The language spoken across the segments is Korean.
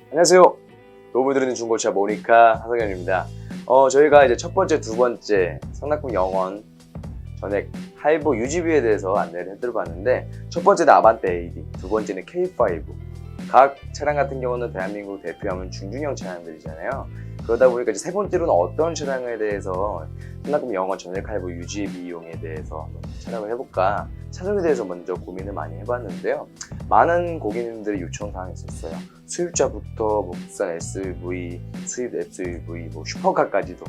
안녕하세요. 도움을 드리는 중고차 모니카 하성현입니다. 저희가 이제 첫 번째, 두 번째 성납금 영원 전액 할부 유지비에 대해서 안내를 해드려봤는데, 첫 번째는 아반떼 AD, 두 번째는 K5. 각 차량 같은 경우는 대한민국 대표하면 중중형 차량들이잖아요. 그러다 보니까 이제 세 번째로는 어떤 차량에 대해서 성납금 영원 전액 할부 유지 비용에 대해서 한번 촬영을 해볼까, 차종에 대해서 먼저 고민을 많이 해봤는데요. 많은 고객님들이 요청사항이 있었어요. 수입차부터 국산 SUV, 수입 SUV, 슈퍼카까지도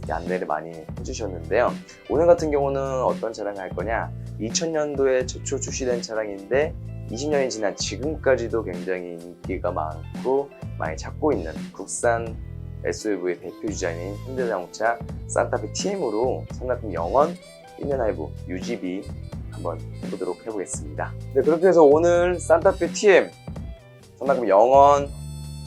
안내를 많이 해주셨는데요. 오늘 같은 경우는 어떤 차량을 할 거냐, 2000년도에 최초 출시된 차량인데 20년이 지난 지금까지도 굉장히 인기가 많고 많이 찾고 있는 국산 SUV의 대표주자인 현대자동차 산타페 TM으로 성납금 영원 1년 할부 유지비 한번 해보도록 해보겠습니다. 네, 그렇게 해서 오늘 산타페 TM 성납금 영원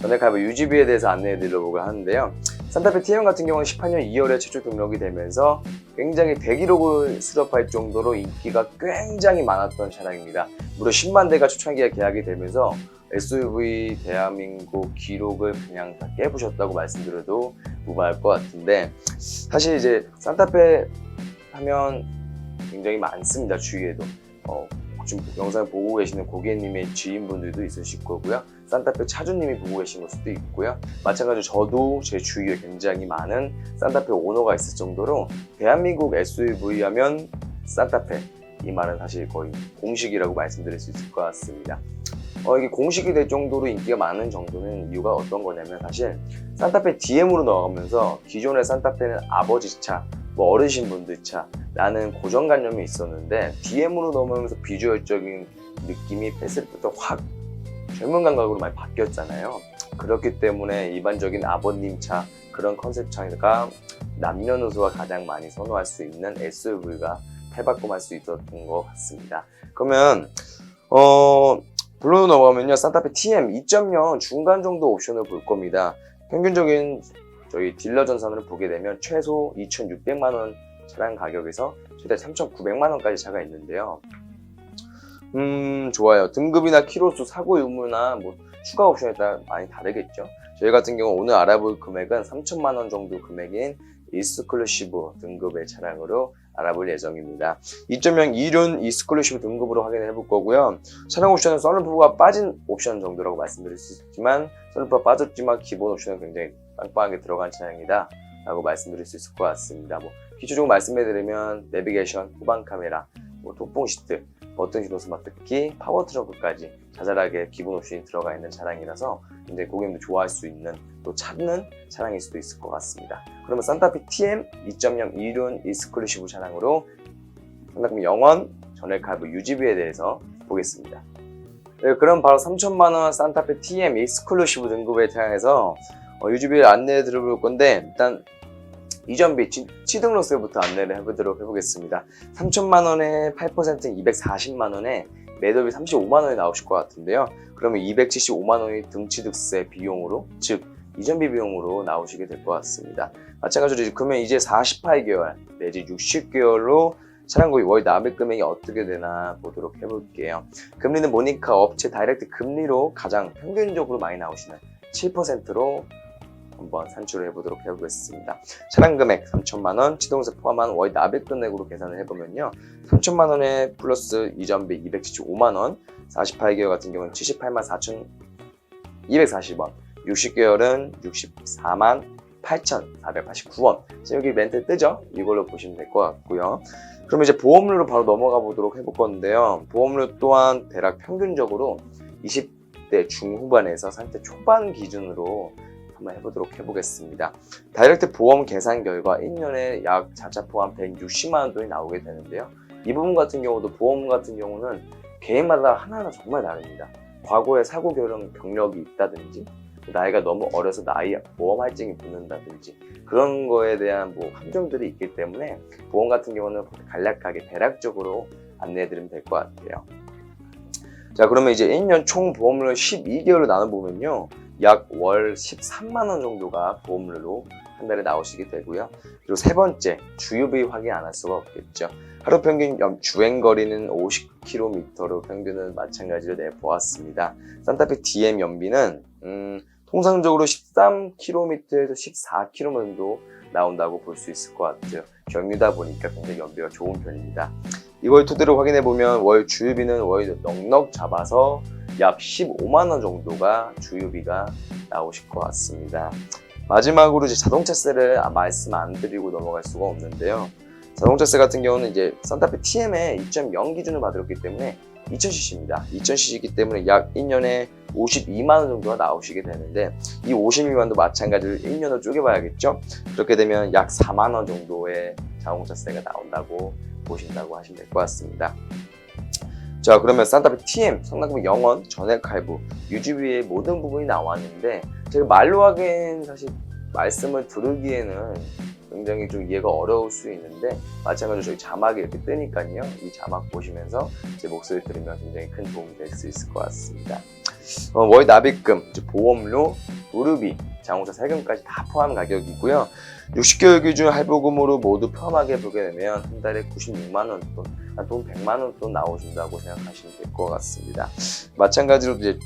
전액 할부 유지비에 대해서 안내해 드리려고 하는데요. 산타페 TM 같은 경우는 18년 2월에 최초 등록이 되면서 굉장히 대기록을 수렵할 정도로 인기가 굉장히 많았던 차량입니다. 무려 10만 대가 초창기에 계약이 되면서 SUV 대한민국 기록을 그냥 다 깨부셨다고 말씀드려도 무방할 것 같은데, 사실 이제 산타페 하면 굉장히 많습니다. 주위에도 지금 영상을 보고 계시는 고객님의 지인분들도 있으실 거고요. 산타페 차주님이 보고 계신 걸 수도 있고요. 마찬가지로 저도 제 주위에 굉장히 많은 산타페 오너가 있을 정도로 대한민국 SUV 하면 산타페, 이 말은 사실 거의 공식이라고 말씀드릴 수 있을 것 같습니다. 이게 공식이 될 정도로 인기가 많은 정도는 이유가 어떤 거냐면, 사실 산타페 DM으로 나가면서 기존의 산타페는 아버지 차, 어르신분들 차라는 고정관념이 있었는데, DM으로 넘어오면서 비주얼적인 느낌이 패스부터 확 젊은 감각으로 많이 바뀌었잖아요. 그렇기 때문에 일반적인 아버님 차, 그런 컨셉 차가 남녀노소가 가장 많이 선호할 수 있는 SUV가 탈바꿈할 수 있었던 것 같습니다. 그러면 본론으로 넘어가면요, 산타페 TM 2.0 중간 정도 옵션을 볼 겁니다. 평균적인 저희 딜러 전산을 보게 되면 최소 2,600만원 차량 가격에서 최대 3,900만원까지 차가 있는데요. 좋아요. 등급이나 키로수, 사고 유무나 추가 옵션에 따라 많이 다르겠죠. 저희 같은 경우 오늘 알아볼 금액은 3천만원 정도 금액인 익스클루시브 등급의 차량으로 알아볼 예정입니다. 2.0 이륜 익스클루시브 등급으로 확인을 해볼 거고요. 차량 옵션은 썬루프가 빠진 옵션 정도라고 말씀드릴 수 있지만, 썬루프가 빠졌지만 기본 옵션은 굉장히 빵빵하게 들어간 차량이다 라고 말씀드릴 수 있을 것 같습니다. 기초적으로 말씀해드리면 내비게이션, 후방 카메라, 통풍 시트, 버튼 시동 스마트키, 파워 트렁크까지 자잘하게 기본 옵션이 들어가 있는 차량이라서 굉장히 고객님들 좋아할 수 있는, 또 찾는 차량일 수도 있을 것 같습니다. 그러면 산타페 TM 2.0 이륜 익스클루시브 차량으로 성납금 영원 전액 할부 유지비에 대해서 보겠습니다. 네, 그럼 바로 3천만원 산타페 TM 익스클루시브 등급의 차량에서 유지비를 안내해 드려볼 건데, 일단 이전비 취등록세부터 안내를 해보겠습니다. 3천만원에 8%인 240만원에 매도비 35만원이 나오실 것 같은데요. 그러면 275만원이 등취득세 비용으로, 즉 이전비 비용으로 나오시게 될 것 같습니다. 마찬가지로 그러면 이제 48개월 내지 60개월로 차량 구입 월 납입 금액이 어떻게 되나 보도록 해볼게요. 금리는 모니카 업체 다이렉트 금리로 가장 평균적으로 많이 나오시는 7%로 한번 산출을 해보도록 해보겠습니다. 차량 금액 3천만원, 취등록세 포함한 월 납입 금액으로 계산을 해보면요, 3천만원에 플러스 이전비 275만원, 48개월 같은 경우는 78만 4,240원, 60개월은 64만 8,489원. 지금 여기 멘트 뜨죠? 이걸로 보시면 될 것 같고요. 그럼 이제 보험료로 바로 넘어가 보도록 해볼 건데요. 보험료 또한 대략 평균적으로 20대 중후반에서 30대 초반 기준으로 한번 해보겠습니다. 다이렉트 보험 계산 결과 1년에 약 자차 포함 160만원 돈이 나오게 되는데요. 이 부분 같은 경우도, 보험 같은 경우는 개인마다 하나하나 정말 다릅니다. 과거에 사고 경력이 있다든지, 나이가 너무 어려서 보험 할증이 붙는다든지, 그런 거에 대한 함정들이 있기 때문에 보험 같은 경우는 간략하게 대략적으로 안내해드리면 될 것 같아요. 자, 그러면 이제 1년 총 보험료를 12개월로 나눠보면요, 약 월 13만원 정도가 보험료로 한 달에 나오시게 되고요. 그리고 세 번째, 주유비 확인 안 할 수가 없겠죠. 하루 평균 주행거리는 50km로 평균은 마찬가지로 내보았습니다. 산타페 DM 연비는 통상적으로 13km에서 14km 정도 나온다고 볼 수 있을 것 같아요. 경유다 보니까 굉장히 연비가 좋은 편입니다. 이걸 토대로 확인해 보면 월 주유비는 월 넉넉 잡아서 약 15만원 정도가 주유비가 나오실 것 같습니다. 마지막으로 이제 자동차세를 말씀 안 드리고 넘어갈 수가 없는데요. 자동차세 같은 경우는 이제 산타페 TM의 2.0 기준을 받았기 때문에 2000cc입니다. 2000cc이기 때문에 약 1년에 52만원 정도가 나오시게 되는데, 이 52만원도 마찬가지로 1년으로 쪼개봐야겠죠? 그렇게 되면 약 4만원 정도의 자동차세가 나온다고 보신다고 하시면 될 것 같습니다. 자, 그러면 산타페 TM, 성능금 0원, 전액 할부, 유지비의 모든 부분이 나왔는데, 제가 말로 하기엔 사실 말씀을 들으기에는 굉장히 좀 이해가 어려울 수 있는데, 마찬가지로 저희 자막이 이렇게 뜨니까요. 이 자막 보시면서 제 목소리 들으면 굉장히 큰 도움이 될 수 있을 것 같습니다. 월 납입금, 보험료, 의료비, 자동차 세금까지 다 포함 가격이고요. 60개월 기준 할부금으로 모두 포함하게 보게 되면 한 달에 96만원 돈, 돈 100만원 돈 나오신다고 생각하시면 될 것 같습니다. 마찬가지로 이제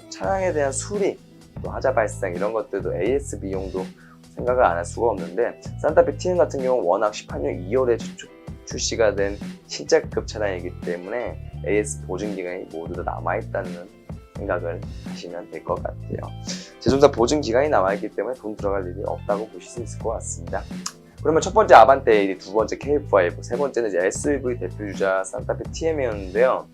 차량에 대한 수리, 또 하자 발생 이런 것들도 AS 비용도 생각을 안 할 수가 없는데, 산타페 TM 같은 경우는 워낙 18년 2월에 출시가 된 신차급 차량이기 때문에 AS 보증기간이 모두 다 남아있다는 생각을 하시면 될 것 같아요. 제조사 보증기간이 남아있기 때문에 돈 들어갈 일이 없다고 보실 수 있을 것 같습니다. 그러면 첫 번째 아반떼, 두 번째 K5, 세 번째는 이제 SUV 대표주자 산타페 TM이었는데요.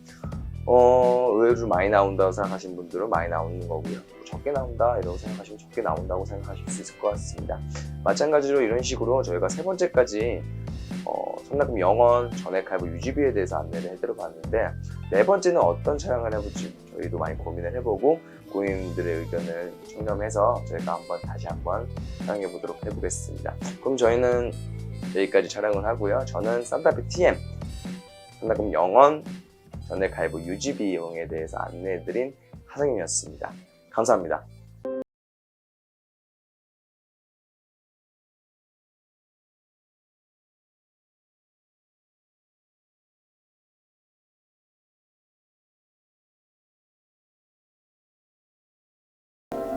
의외로 좀 많이 나온다고 생각하시는 분들은 많이 나오는 거고요. 적게 나온다 이라고 생각하시면 적게 나온다고 생각하실 수 있을 것 같습니다. 마찬가지로 이런 식으로 저희가 세 번째까지 성납금 0원, 전액 할부, 유지비에 대해서 안내를 해드려 봤는데, 네 번째는 어떤 차량을 해볼지 저희도 많이 고민을 해보고 고객님들의 의견을 청렴해서 저희가 다시 한번 촬영해 보도록 해보겠습니다. 그럼 저희는 여기까지 촬영을 하고요. 저는 산타페 TM 성납금 0원, 전액 할부, 유지비 이용에 대해서 안내해드린 하성임이었습니다. 감사합니다.